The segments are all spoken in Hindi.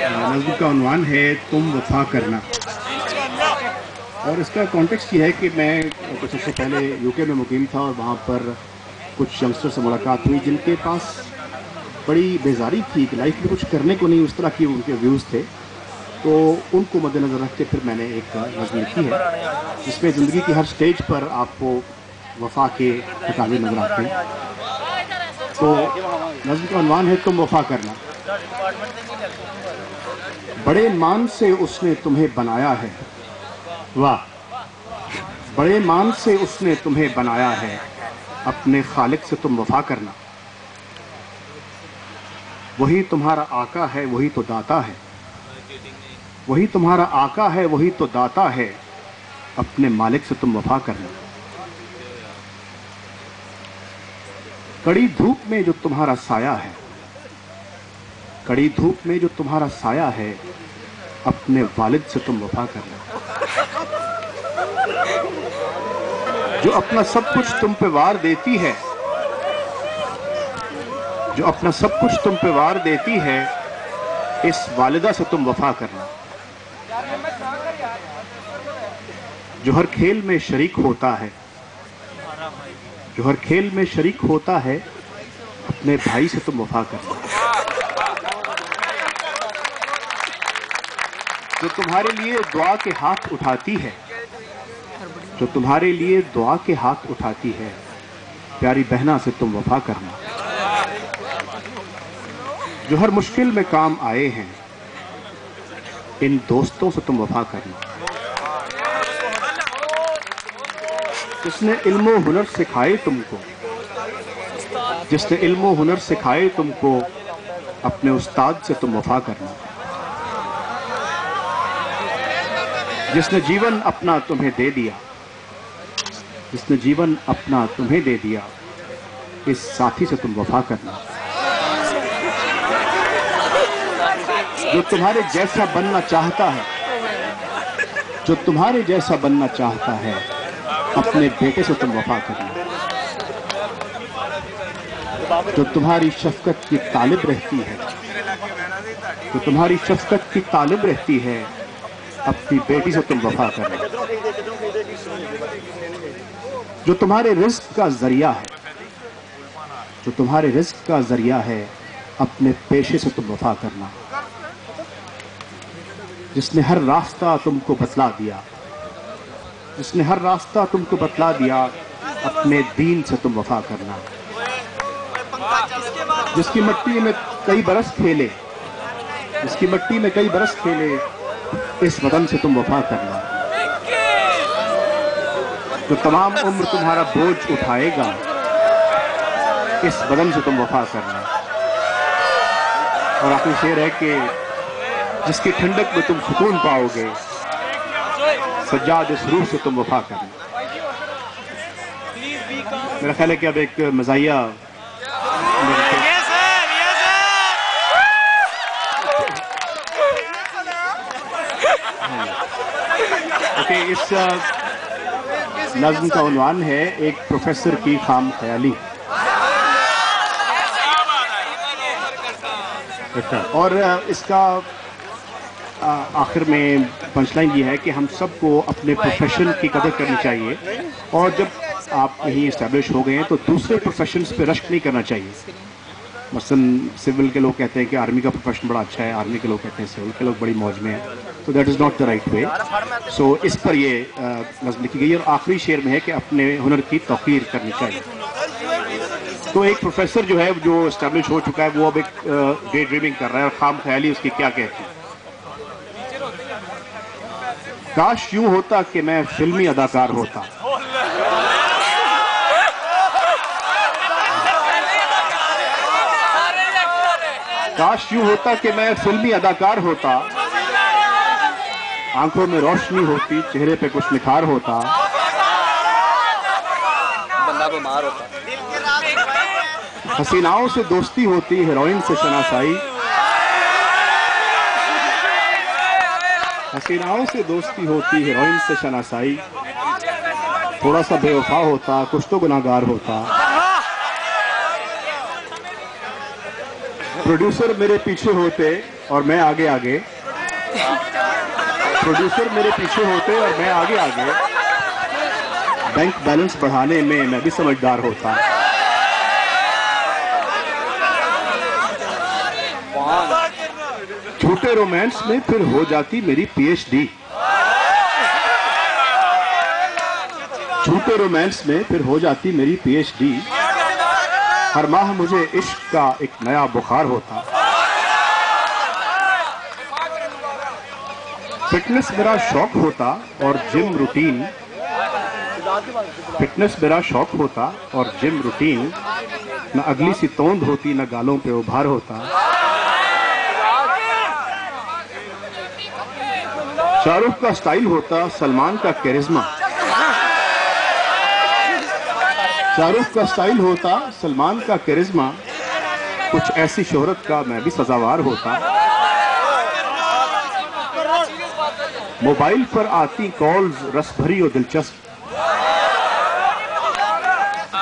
नज़्म का उन्वान है तुम वफा करना। और इसका कॉन्टेक्स्ट ये है कि मैं कुछ अर्से पहले यूके में मुकीम था और वहाँ पर कुछ यंगस्टर से मुलाकात हुई जिनके पास बड़ी बेजारी थी कि लाइफ में कुछ करने को नहीं, उस तरह की उनके व्यूज़ थे। तो उनको मद्देनज़र रख के फिर मैंने एक नज़्म लिखी है जिसमें ज़िंदगी की हर स्टेज पर आपको वफा के तकाज़े नज़र आते हैं। तो नज़्म का उन्वान है तुम वफा करना। बड़े मान से उसने तुम्हें बनाया है, वाह, बड़े मान से उसने तुम्हें बनाया है, अपने खालिक से तुम वफा करना। वही तुम्हारा आका है, वही तो दाता है, वही तुम्हारा आका है, वही तो दाता है, अपने मालिक से तुम वफा करना। कड़ी धूप में जो तुम्हारा साया है, कड़ी धूप में जो तुम्हारा साया है, अपने वालिद से तुम वफा करना। जो अपना सब कुछ तुम पे वार देती है, जो अपना सब कुछ तुम पे वार देती है, इस वालिदा से तुम वफा करना। जो हर खेल में शरीक होता है, जो हर खेल में शरीक होता है, अपने भाई से तुम वफा करना। जो तुम्हारे लिए दुआ के हाथ उठाती है, जो तुम्हारे लिए दुआ के हाथ उठाती है, प्यारी बहना से तुम वफा करना। जो हर मुश्किल में काम आए हैं, इन दोस्तों से तुम वफा करना। जिसने इल्म व हुनर सिखाए तुमको, जिसने इल्म व हुनर सिखाए तुमको, अपने उस्ताद से तुम वफा करना। जिसने जीवन अपना तुम्हें दे दिया, जिसने जीवन अपना तुम्हें दे दिया, इस साथी से तुम वफा करना। जो तुम्हारे जैसा बनना चाहता है, जो तुम्हारे जैसा बनना चाहता है, अपने बेटे से तुम वफा करना। जो तुम्हारी शफकत की तालिब रहती है, जो तुम्हारी शफकत की तालिब रहती है, अपनी बेटी से तुम वफा करना। जो तुम्हारे रिस्क का जरिया है, जो तुम्हारे रिस्क का जरिया है, अपने पेशे से तुम वफा करना। जिसने हर रास्ता तुमको बतला दिया, जिसने हर रास्ता तुमको बतला दिया, अपने दीन से तुम वफा करना। जिसकी मिट्टी में कई बरस खेले, जिसकी मिट्टी में कई बरस खेले, इस वतन से तुम वफा करना। जो तमाम उम्र तुम्हारा बोझ उठाएगा, इस बदन से तुम वफा करना। और आखिरी शेर है कि जिसकी ठंडक में तुम सुकून पाओगे, सज्जाद इस रूह से तुम वफा करना। मेरा ख्याल है कि अब एक मज़ाहिया ओके, इस नज़्म का उन्वान है एक प्रोफेसर की खाम ख्याली। और इसका आखिर में पंचलाइन ये है कि हम सबको अपने प्रोफेशन की कदर करनी चाहिए, और जब आप कहीं इस्टेब्लिश हो गए हैं तो दूसरे प्रोफेशंस पे रश्क नहीं करना चाहिए। मसलन सिविल के लोग कहते हैं कि आर्मी का प्रोफेशन बड़ा अच्छा है, आर्मी के लोग कहते हैं सिविल के लोग बड़ी मौज में हैं, तो that is not the right way. So इस पर ये नज़्म लिखी गई है। और आखिरी शेर में है कि अपने हुनर की तौकीर करनी चाहिए। तो एक प्रोफेसर जो है, जो इस्टेब्लिश हो चुका है, वो अब एक डे ड्रीमिंग कर रहा है, और खाम ख्याली उसकी क्या कहती है। काश यूं होता कि मैं फिल्मी अदाकार होता, काश यूं होता कि मैं फिल्मी अदाकार होता, आंखों में रोशनी होती, चेहरे पे कुछ निखार होता, बंदा बीमार होता, हसीनाओं से दोस्ती होती, हीरोइन से शनासाई, हसीनाओं से दोस्ती होती, हीरोइन से शनासाई, थोड़ा सा बेवफा होता, कुछ तो गुनाहगार होता, प्रोड्यूसर मेरे पीछे होते, और मैं आगे आगे, प्रोड्यूसर मेरे पीछे होते और मैं आगे आगे, बैंक बैलेंस बढ़ाने में मैं भी समझदार होता। झूठे रोमांस में फिर हो जाती मेरी पीएचडी। झूठे रोमांस में फिर हो जाती मेरी पीएचडी। हर माह मुझे इश्क का एक नया बुखार होता। फिटनेस मेरा शौक होता और जिम रूटीन, फिटनेस मेरा शौक होता और जिम रूटीन, न अगली सी तोंद होती न गालों पे उभार होता। शाहरुख का स्टाइल होता, सलमान का कैरिज्मा। शाहरुख का स्टाइल होता, सलमान का कैरिज्मा, कुछ ऐसी शोहरत का मैं भी सजावार होता। मोबाइल पर आती कॉल्स रस भरी और दिलचस्प।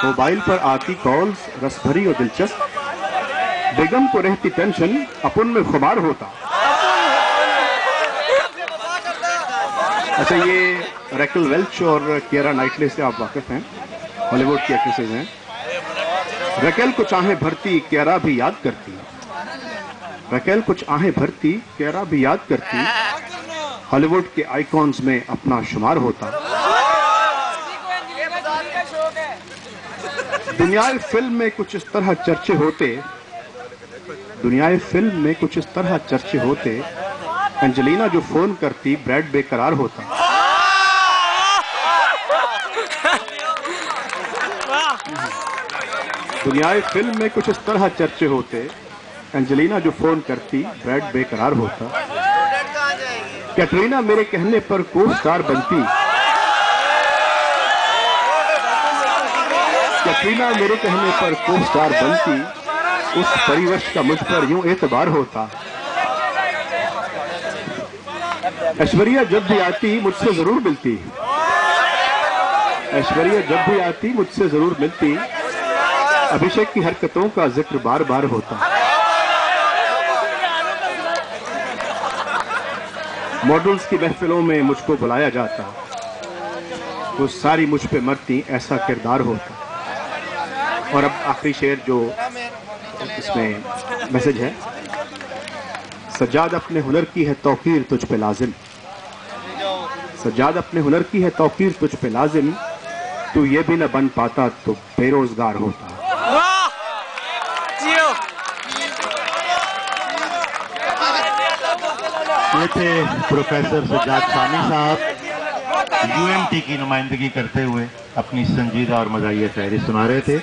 मोबाइल पर आती कॉल्स रस भरी और दिलचस्प, बेगम को रहती टेंशन, अपन में खुमार होता। अच्छा, ये रैकेल वेल्च और कीरा नाइटले से आप वाकिफ हैं, हॉलीवुड की एक्ट्रेसेस हैं। रैकेल कुछ आहें भरती, कीरा भी याद करती। रैकेल कुछ आहें भरती, कीरा भी याद करती, हॉलीवुड के आइकॉन्स में अपना शुमार होता। दुनियाई फिल्म में कुछ इस तरह चर्चे होते, दुनियाई फिल्म में कुछ इस तरह चर्चे होते, एंजेलिना जो फोन करती ब्रैड बेकरार होता। दुनियाई फिल्म में कुछ इस तरह चर्चे होते, एंजेलिना जो फोन करती ब्रैड बेकरार होता। कैटरीना मेरे कहने पर को स्टार बनती। कैटरीना मेरे कहने पर को स्टार बनती, उस परिवश का मुझ पर यूं एतबार होता। ऐश्वर्या जब भी आती मुझसे जरूर मिलती। ऐश्वर्या जब भी आती मुझसे जरूर मिलती, अभिषेक की हरकतों का जिक्र बार बार होता। मॉडल्स की महफिलों में मुझको बुलाया जाता, वो सारी मुझ पे मरती, ऐसा किरदार होता। और अब आखिरी शेर जो इसमें मैसेज है, सज्जाद अपने हुनर की है तौकीर तुझ पे लाजिम। सज्जाद अपने हुनर की है तौकीर तुझ पे लाजिम, तू ये भी न बन पाता तो बेरोजगार होता। ये थे प्रोफेसर सज्जाद सानी साहब, यूएमटी की नुमाइंदगी करते हुए अपनी संजीदा और मज़ाहिया शायरी सुना रहे थे।